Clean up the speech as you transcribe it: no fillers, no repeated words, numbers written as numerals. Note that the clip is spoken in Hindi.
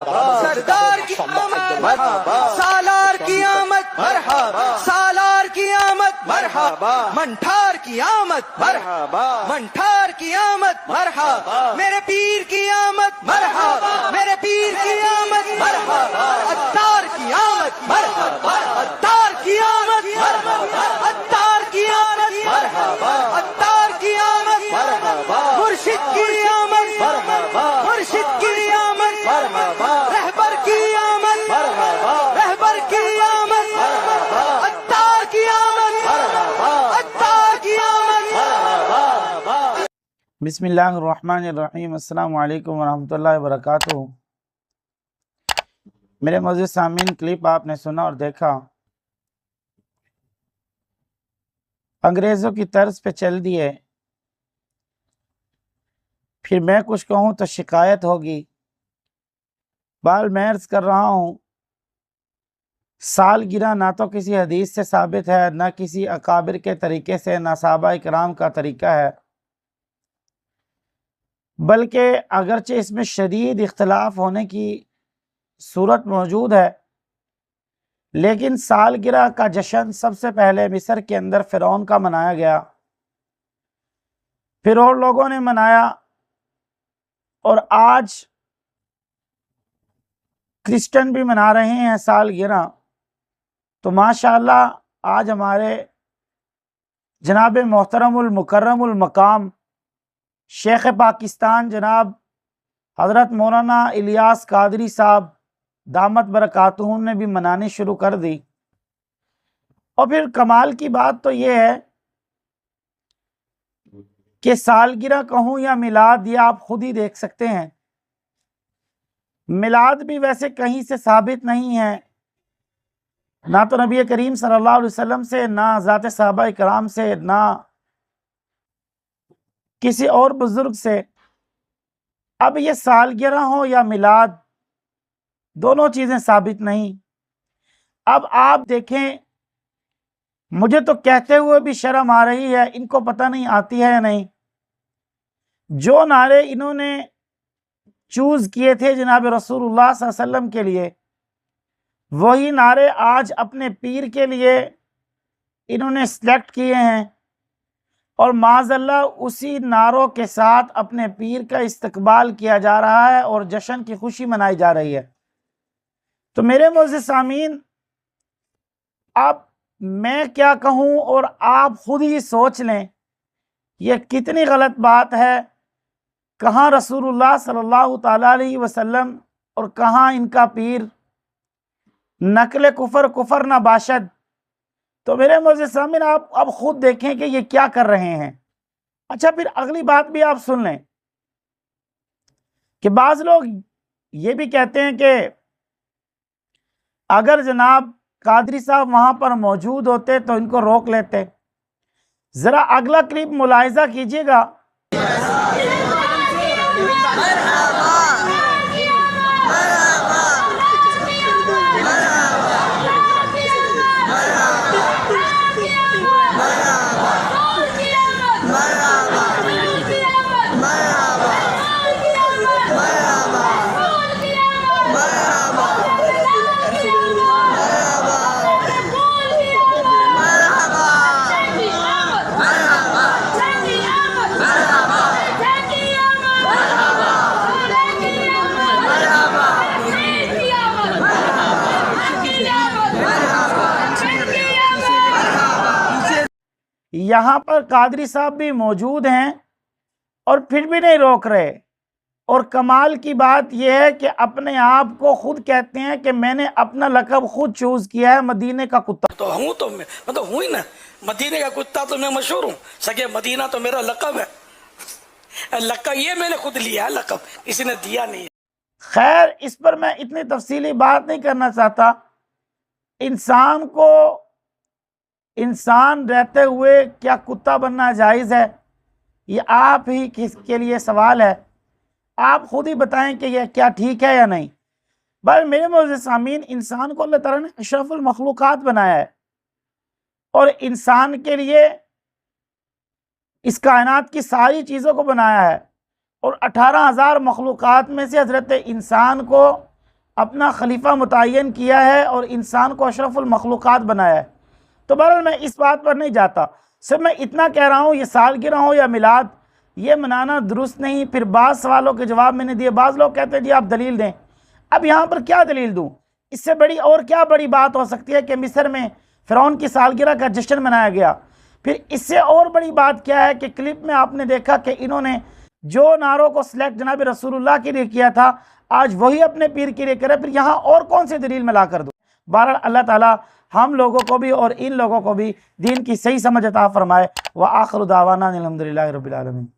सरदार की आमद मरहबा, सालार की आमद मरहबा, सालार की आमद मरहबा, मंठार की आमद मरहबा, मंठार की आमद मरहबा, मेरे पीर की आमद मरहबा, मेरे पीर की आमद मरहबा, अत्तार की आमद मरहबा, अत्तार की आमद मरहबा, अत्तार की आमद मरहबा, अत्तार की आमद मरहबा, मुर्शिद की आमद मरहबा, मुर्शिद की आमद मरहबा, रहबर की आमद मरहबा, रहबर की आमद मरहबा, अत्तार की आमद मरहबा, अत्तार की आमद मरहबा। बिस्मिल्लाहिर्रहमानिर्रहीम। अस्सलामु अलैकुम वरहमतुल्लाहि वबरकातुहू। मेरे मौजूद सामीन, क्लिप आपने सुना और देखा। अंग्रेज़ों की तर्ज पे चल दिए, फिर मैं कुछ कहूँ तो शिकायत होगी। बाल मैं अर्ज़ कर रहा हूँ, सालगिरह ना तो किसी हदीस से साबित है, ना किसी अकाबिर के तरीके से, ना सहाबा इकराम का तरीका है, बल्कि अगरचे इसमें शदीद इख्तलाफ होने की सूरत मौजूद है, लेकिन सालगिरह का जश्न सबसे पहले मिस्र के अंदर फ़िरौन का मनाया गया, फिर और लोगों ने मनाया, और आज क्रिश्चियन भी मना रहे हैं सालगिरह। तो माशाअल्लाह आज हमारे जनाब मोहतरमुल मुकर्रमुल मकाम शेख पाकिस्तान जनाब हज़रत मौलाना इलियास कादरी साहब दामत बरकातुहू ने भी मनानी शुरू कर दी। और फिर कमाल की बात तो ये है कि सालगिरह कहूँ या मिलाद, या आप खुद ही देख सकते हैं, मिलाद भी वैसे कहीं से साबित नहीं है, ना तो नबी करीम सल्लल्लाहु अलैहि वसल्लम से, ना ज़ात सहाबा इकराम से, ना किसी और बुजुर्ग से। अब ये सालगिरह हो या मिलाद, दोनों चीज़ें साबित नहीं। अब आप देखें, मुझे तो कहते हुए भी शर्म आ रही है, इनको पता नहीं आती है या नहीं। जो नारे इन्होंने चूज़ किए थे जनाब रसूलुल्लाह सल्लल्लाहु अलैहि वसल्लम के लिए, वही नारे आज अपने पीर के लिए इन्होंने सिलेक्ट किए हैं, और माज़अल्लाह उसी नारों के साथ अपने पीर का इस्तकबाल किया जा रहा है और जश्न की खुशी मनाई जा रही है। तो मेरे मोअज़्ज़िज़ सामीन, अब मैं क्या कहूँ और आप खुद ही सोच लें, यह कितनी गलत बात है। कहाँ रसूलुल्लाह सल्लल्लाहु ताला अलैहि वसल्लम और कहाँ इनका पीर, नकल कुफर कुफर न बाशद। तो मेरे मोअज़्ज़िज़ सामीन, आप अब खुद देखें कि ये क्या कर रहे हैं। अच्छा, फिर अगली बात भी आप सुन लें कि बाज़ लोग ये भी कहते हैं कि अगर जनाब कादरी साहब वहां पर मौजूद होते तो इनको रोक लेते। जरा अगला क्लिप मुलाहिजा कीजिएगा। यहाँ पर कादरी साहब भी मौजूद हैं और फिर भी नहीं रोक रहे। और कमाल की बात यह है कि अपने आप को खुद कहते हैं कि मैंने अपना लक़ब खुद चूज किया है, मदीने का कुत्ता। तो हूँ, तो मैं मतलब हूँ ही ना, मदीने का कुत्ता तो मैं मशहूर हूँ। सगे मदीना तो मेरा लक़ब है। लक़ब ये मैंने खुद लिया है, लक़ब किसी ने दिया नहीं है। खैर, इस पर मैं इतनी तफसीली बात नहीं करना चाहता। इंसान को इंसान रहते हुए क्या कुत्ता बनना जायज़ है, ये आप ही किसके लिए सवाल है। आप खुद ही बताएं कि यह क्या ठीक है या नहीं। बस मेरे मोअज़्ज़िज़ सामीन, इंसान को अल्लाह ताला ने अशरफुल मखलूक़ात बनाया है, और इंसान के लिए इस कायनात की सारी चीज़ों को बनाया है, और 18,000 मखलूक़ात में से हज़रत इंसान को अपना खलीफा मुतय्यन किया है और इंसान को अशरफुल मखलूक़ात बनाया है। तो बहरहाल मैं इस बात पर नहीं जाता, सिर्फ मैं इतना कह रहा हूँ ये सालगिरह हो या मिलाद, ये मनाना दुरुस्त नहीं। फिर बाज़ सवालों के जवाब मैंने दिए। बाज़ लोग कहते हैं जी आप दलील दें। अब यहाँ पर क्या दलील दूँ? इससे बड़ी और क्या बड़ी बात हो सकती है कि मिस्र में फ़िरौन की सालगिरह का जश्न मनाया गया। फिर इससे और बड़ी बात क्या है कि क्लिप में आपने देखा कि इन्होंने जो नारों को सिलेक्ट जनाब रसूलुल्लाह के लिए किया था, आज वही अपने पीर के लिए करे। फिर यहाँ और कौन सी दलील में ला कर दूँ? बहरहाल अल्लाह ताला हम लोगों को भी और इन लोगों को भी दीन की सही समझ अता फरमाए। व आखिर दावाना अल्हम्दुलिल्लाहि रब्बिल आलमीन।